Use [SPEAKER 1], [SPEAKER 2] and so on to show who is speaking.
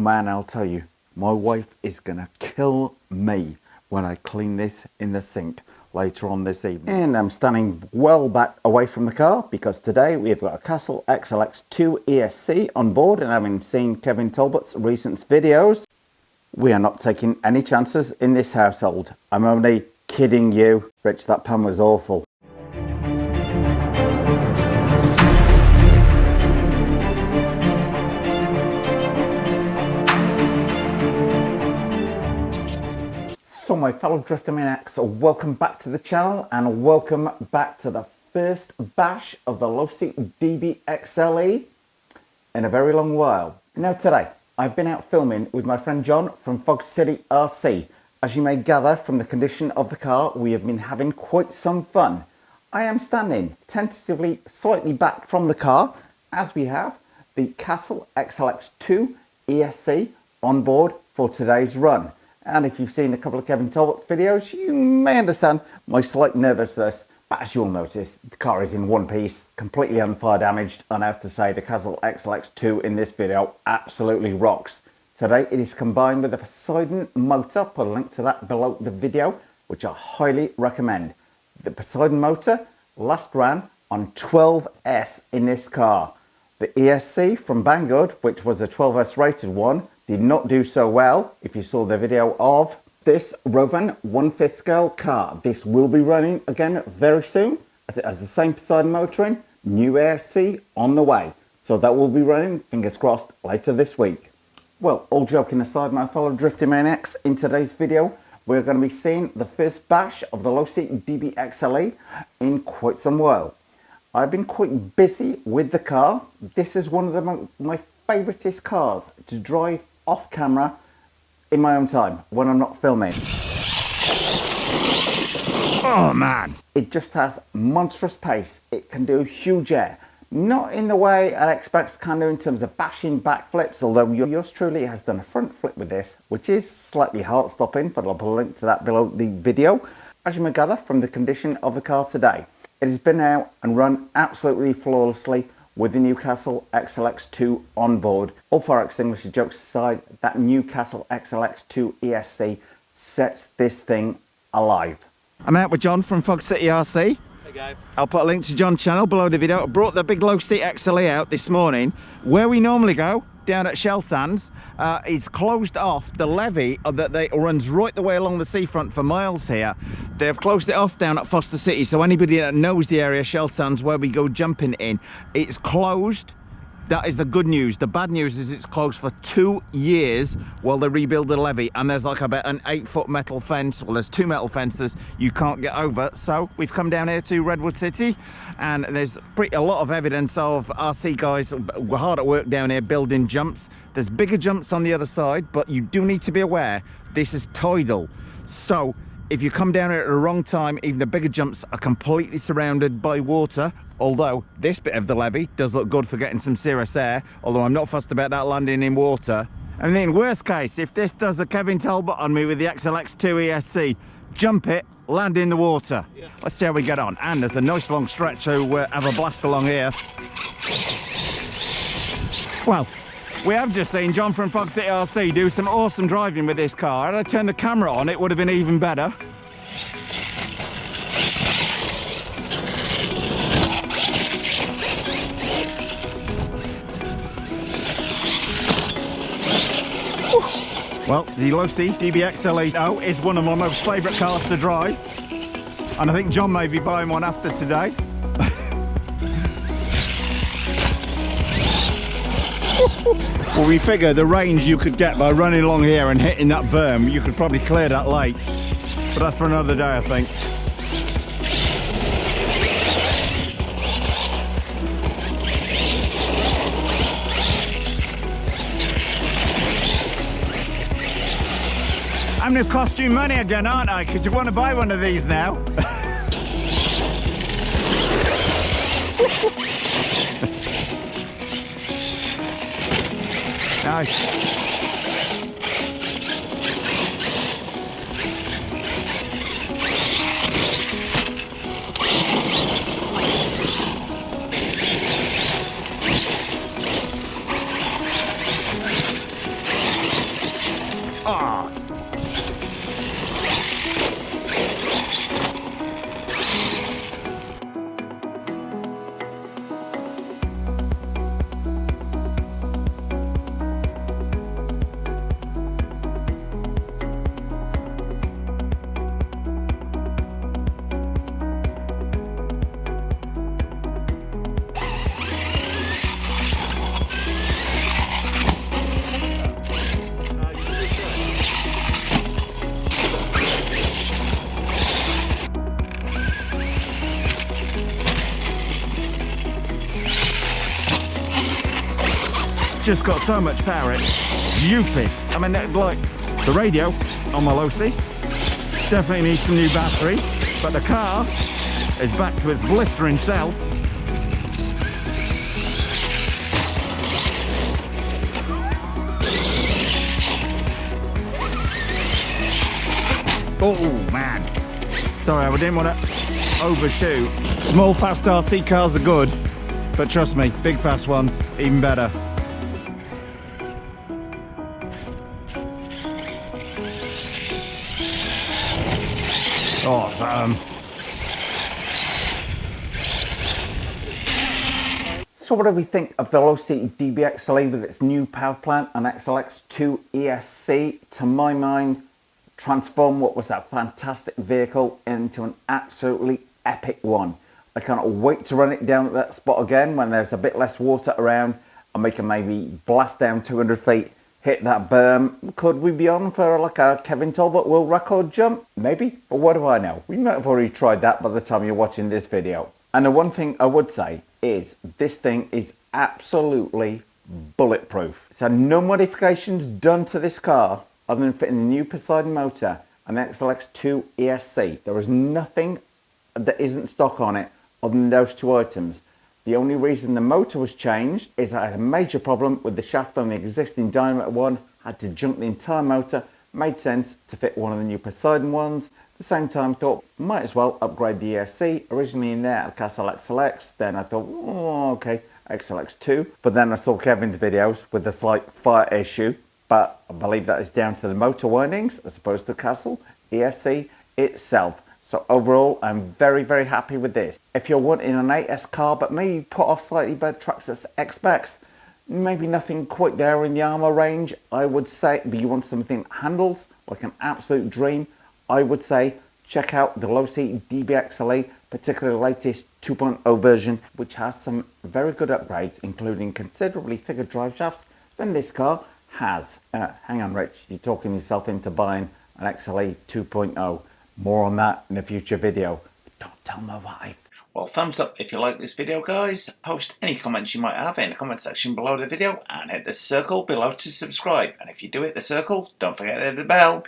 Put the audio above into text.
[SPEAKER 1] man, I'll tell you, my wife is gonna kill me when I clean this in the sink later on this evening. And I'm standing well back away from the car because today we've got a Castle XLX2 ESC on board, and having seen Kevin Talbot's recent videos, we are not taking any chances in this household. I'm only kidding you. Rich, that pan was awful. So my fellow drifter maniacs, welcome back to the channel and welcome back to the first bash of the Losi DB XLE in a very long while. Now today, I've been out filming with my friend John from Fog City RC. As you may gather from the condition of the car, we have been having quite some fun. I am standing tentatively slightly back from the car as we have the Castle XLX2 ESC on board for today's run. And if you've seen a couple of Kevin Talbot videos, you may understand my slight nervousness. But as you'll notice, the car is in one piece, completely unfire damaged. And I have to say, the Castle XLX2 in this video absolutely rocks. Today, it is combined with a Poseidon motor. Put a link to that below the video, which I highly recommend. The Poseidon motor last ran on 12S in this car. The ESC from Banggood, which was a 12S rated one, did not do so well. If you saw the video of this Rovan 1/5 scale car, this will be running again very soon, as it has the same Poseidon motoring, new ESC on the way. So that will be running, fingers crossed, later this week. Well, all joking aside, my fellow drifting maniacs, in today's video, we're going to be seeing the first bash of the Losi DB XLE in quite some while. I've been quite busy with the car. This is one of my favouriteest cars to drive off camera in my own time when I'm not filming. Oh man! It just has monstrous pace. It can do huge air. Not in the way an XLX can do in terms of bashing backflips, although yours truly has done a front flip with this, which is slightly heart stopping, but I'll put a link to that below the video. As you may gather from the condition of the car today, it has been out and run absolutely flawlessly with the new Castle XLX2 on board. All fire extinguisher jokes aside, that new Castle XLX2 ESC sets this thing alive. I'm out with John from Fog City RC.
[SPEAKER 2] Hey guys.
[SPEAKER 1] I'll put a link to John's channel below the video. I brought the big Losi XLE out this morning. Where we normally go, down at Shell Sands, is closed off. The levee that runs right the way along the seafront for miles here. They have closed it off down at Foster City, so anybody that knows the area, Shell Sands, where we go jumping in, it's closed. That is the good news. The bad news is it's closed for 2 years while they rebuild the levee, and there's like about an 8-foot metal fence. Well, there's 2 metal fences you can't get over. So we've come down here to Redwood City, and there's a lot of evidence of RC guys were hard at work down here building jumps. There's bigger jumps on the other side, but you do need to be aware this is tidal. So if you come down here at the wrong time, even the bigger jumps are completely surrounded by water. Although this bit of the levee does look good for getting some serious air, although I'm not fussed about that landing in water. And in worst case, if this does a Kevin Talbot on me with the XLX2 ESC, jump it, land in the water. Yeah. Let's see how we get on. And there's a nice long stretch to have a blast along here. Well, we have just seen John from Fog City RC do some awesome driving with this car. Had I turned the camera on, it would have been even better. Well, the Losi DB XLE is one of my most favourite cars to drive, and I think John may be buying one after today. Well, we figure the range you could get by running along here and hitting that berm, you could probably clear that lake, but that's for another day, I think. I'm going to cost you money again, aren't I? Because you want to buy one of these now. Nice. Ah. Just got so much power, it's stupid. I mean, like the radio on my Losi definitely needs some new batteries, but the car is back to its blistering self. Oh man, sorry, I didn't want to overshoot. Small fast RC cars are good, but trust me, big fast ones even better. Awesome. So what do we think of the Losi DBXLE with its new power plant and XLX2 ESC? To my mind, transformed what was a fantastic vehicle into an absolutely epic one. I can't wait to run it down at that spot again when there's a bit less water around and we can maybe blast down 200 feet. Hit that berm. Could we be on for like a Kevin Talbot world record jump? Maybe, but what do I know? We might have already tried that by the time you're watching this video. And the one thing I would say is this thing is absolutely bulletproof. So no modifications done to this car other than fitting the new Poseidon motor and the XLX2 ESC. There is nothing that isn't stock on it other than those two items. The only reason the motor was changed is I had a major problem with the shaft on the existing Dynamite one, had to junk the entire motor, made sense to fit one of the new Poseidon ones. At the same time thought, might as well upgrade the ESC, originally in there at Castle XLX, then I thought, oh okay, XLX2. But then I saw Kevin's videos with a slight fire issue, but I believe that is down to the motor windings as opposed to Castle ESC itself. So overall, I'm very, very happy with this. If you're wanting an 8S car, but maybe put off slightly better trucks as X-Specs, maybe nothing quite there in the armor range, I would say, but you want something that handles like an absolute dream, I would say check out the Losi DBXLE, particularly the latest 2.0 version, which has some very good upgrades, including considerably thicker drive shafts than this car has. Hang on, Rich, you're talking yourself into buying an XLE 2.0. More on that in a future video. But don't tell my wife. Well, thumbs up if you like this video, guys. Post any comments you might have in the comment section below the video and hit the circle below to subscribe. And if you do hit the circle, don't forget to hit the bell.